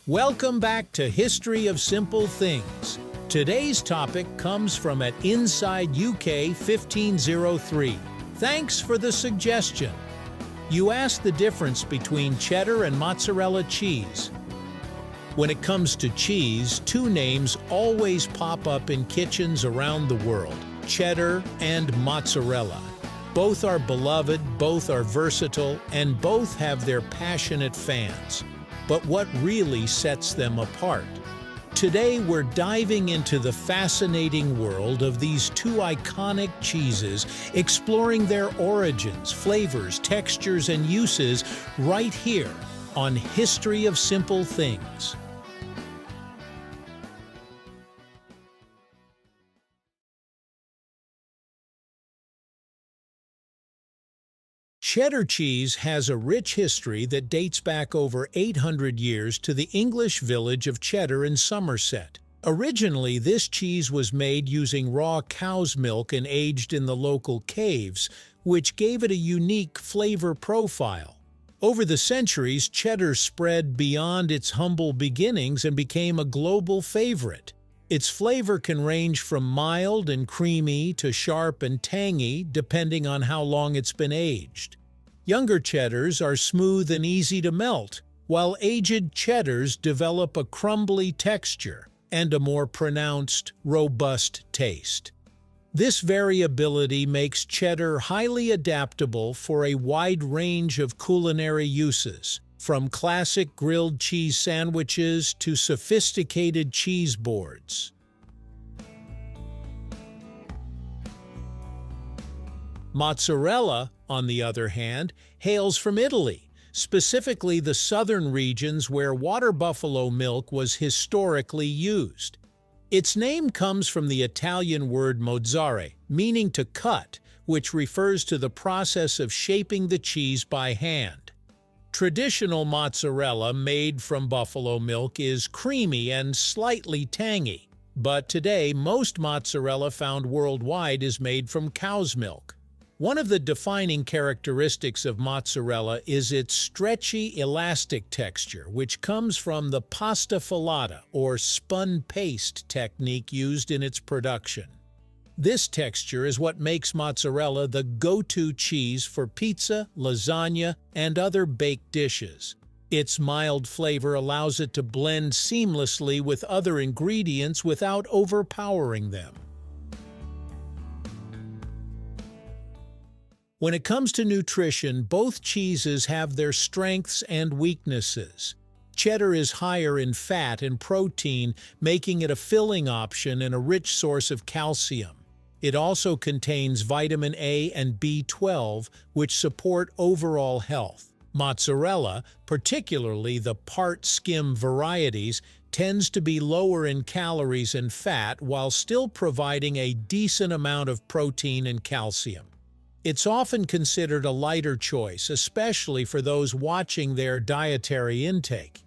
Welcome back to History of Simple Things. Today's topic comes from at Inside UK 1503. Thanks for the suggestion. You asked the difference between cheddar and mozzarella cheese. When it comes to cheese, two names always pop up in kitchens around the world: cheddar and mozzarella. Both are beloved, both are versatile, and both have their passionate fans. But what really sets them apart? Today we're diving into the fascinating world of these two iconic cheeses, exploring their origins, flavors, textures, and uses right here on History of Simple Things. Cheddar cheese has a rich history that dates back over 800 years to the English village of Cheddar in Somerset. Originally, this cheese was made using raw cow's milk and aged in the local caves, which gave it a unique flavor profile. Over the centuries, cheddar spread beyond its humble beginnings and became a global favorite. Its flavor can range from mild and creamy to sharp and tangy, depending on how long it's been aged. Younger cheddars are smooth and easy to melt, while aged cheddars develop a crumbly texture and a more pronounced, robust taste. This variability makes cheddar highly adaptable for a wide range of culinary uses, from classic grilled cheese sandwiches to sophisticated cheese boards. Mozzarella, on the other hand, hails from Italy, specifically the southern regions where water buffalo milk was historically used. Its name comes from the Italian word mozzare, meaning to cut, which refers to the process of shaping the cheese by hand. Traditional mozzarella made from buffalo milk is creamy and slightly tangy, but today most mozzarella found worldwide is made from cow's milk. One of the defining characteristics of mozzarella is its stretchy, elastic texture, which comes from the pasta filata, or spun paste technique used in its production. This texture is what makes mozzarella the go-to cheese for pizza, lasagna, and other baked dishes. Its mild flavor allows it to blend seamlessly with other ingredients without overpowering them. When it comes to nutrition, both cheeses have their strengths and weaknesses. Cheddar is higher in fat and protein, making it a filling option and a rich source of calcium. It also contains vitamin A and B12, which support overall health. Mozzarella, particularly the part-skim varieties, tends to be lower in calories and fat while still providing a decent amount of protein and calcium. It's often considered a lighter choice, especially for those watching their dietary intake.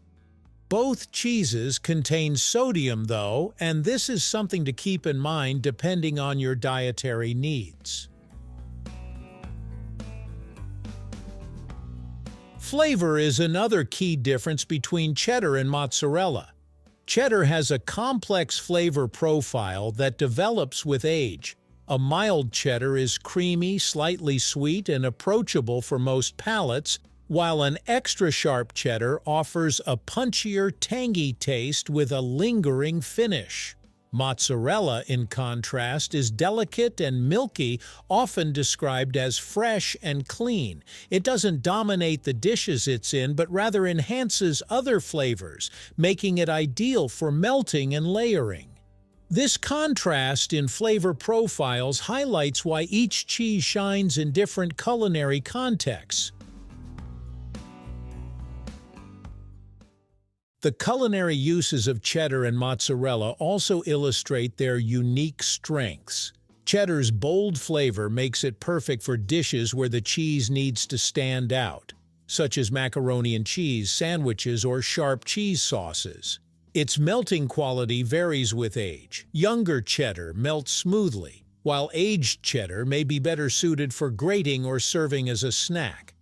Both cheeses contain sodium, though, and this is something to keep in mind depending on your dietary needs. Flavor is another key difference between cheddar and mozzarella. Cheddar has a complex flavor profile that develops with age. A mild cheddar is creamy, slightly sweet, and approachable for most palates, while an extra-sharp cheddar offers a punchier, tangy taste with a lingering finish. Mozzarella, in contrast, is delicate and milky, often described as fresh and clean. It doesn't dominate the dishes it's in, but rather enhances other flavors, making it ideal for melting and layering. This contrast in flavor profiles highlights why each cheese shines in different culinary contexts. The culinary uses of cheddar and mozzarella also illustrate their unique strengths. Cheddar's bold flavor makes it perfect for dishes where the cheese needs to stand out, such as macaroni and cheese sandwiches or sharp cheese sauces. Its melting quality varies with age. Younger cheddar melts smoothly, while aged cheddar may be better suited for grating or serving as a snack.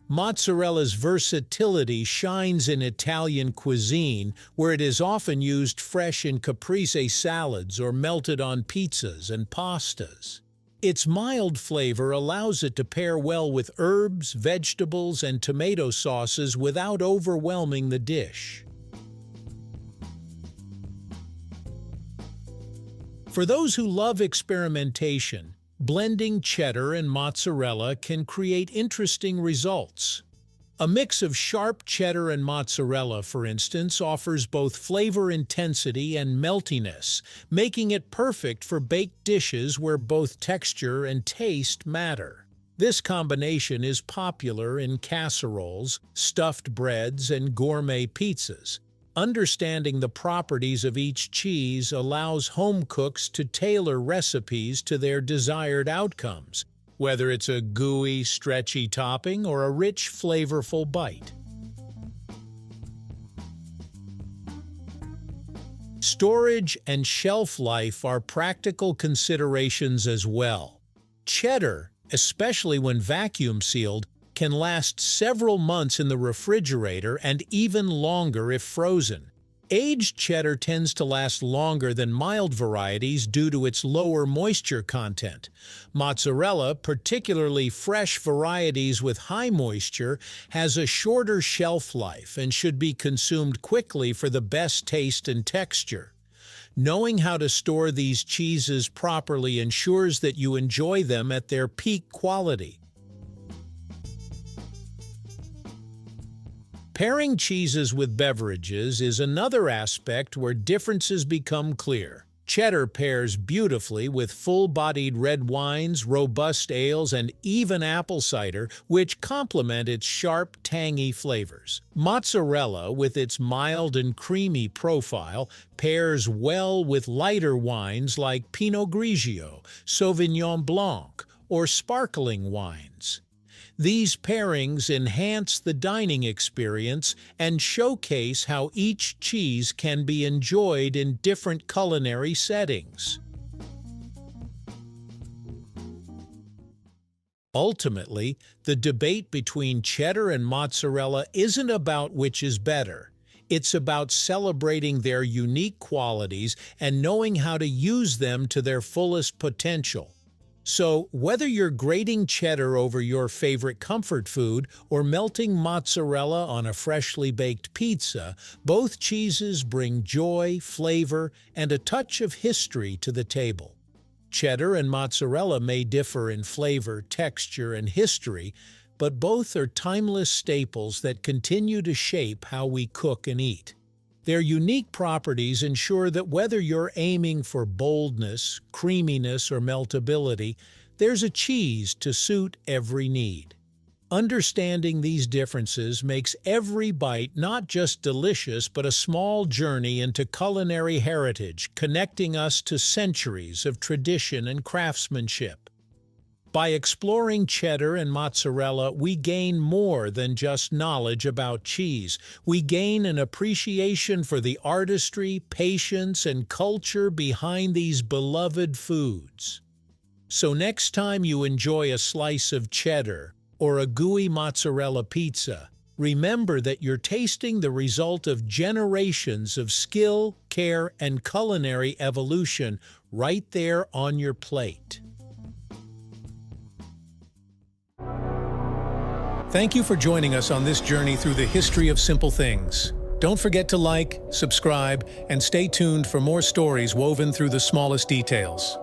Mozzarella's versatility shines in Italian cuisine, where it is often used fresh in caprese salads or melted on pizzas and pastas. Its mild flavor allows it to pair well with herbs, vegetables, and tomato sauces without overwhelming the dish. For those who love experimentation, blending cheddar and mozzarella can create interesting results. A mix of sharp cheddar and mozzarella, for instance, offers both flavor intensity and meltiness, making it perfect for baked dishes where both texture and taste matter. This combination is popular in casseroles, stuffed breads, and gourmet pizzas. Understanding the properties of each cheese allows home cooks to tailor recipes to their desired outcomes, whether it's a gooey, stretchy topping or a rich, flavorful bite. Storage and shelf life are practical considerations as well. Cheddar, especially when vacuum sealed, can last several months in the refrigerator and even longer if frozen. Aged cheddar tends to last longer than mild varieties due to its lower moisture content. Mozzarella, particularly fresh varieties with high moisture, has a shorter shelf life and should be consumed quickly for the best taste and texture. Knowing how to store these cheeses properly ensures that you enjoy them at their peak quality. Pairing cheeses with beverages is another aspect where differences become clear. Cheddar pairs beautifully with full-bodied red wines, robust ales, and even apple cider, which complement its sharp, tangy flavors. Mozzarella, with its mild and creamy profile, pairs well with lighter wines like Pinot Grigio, Sauvignon Blanc, or sparkling wines. These pairings enhance the dining experience and showcase how each cheese can be enjoyed in different culinary settings. Ultimately, the debate between cheddar and mozzarella isn't about which is better. It's about celebrating their unique qualities and knowing how to use them to their fullest potential. So, whether you're grating cheddar over your favorite comfort food or melting mozzarella on a freshly baked pizza, both cheeses bring joy, flavor, and a touch of history to the table. Cheddar and mozzarella may differ in flavor, texture, and history, but both are timeless staples that continue to shape how we cook and eat. Their unique properties ensure that whether you're aiming for boldness, creaminess, or meltability, there's a cheese to suit every need. Understanding these differences makes every bite not just delicious but a small journey into culinary heritage, connecting us to centuries of tradition and craftsmanship. By exploring cheddar and mozzarella, we gain more than just knowledge about cheese. We gain an appreciation for the artistry, patience, and culture behind these beloved foods. So next time you enjoy a slice of cheddar or a gooey mozzarella pizza, remember that you're tasting the result of generations of skill, care, and culinary evolution right there on your plate. Thank you for joining us on this journey through the history of simple things. Don't forget to like, subscribe, and stay tuned for more stories woven through the smallest details.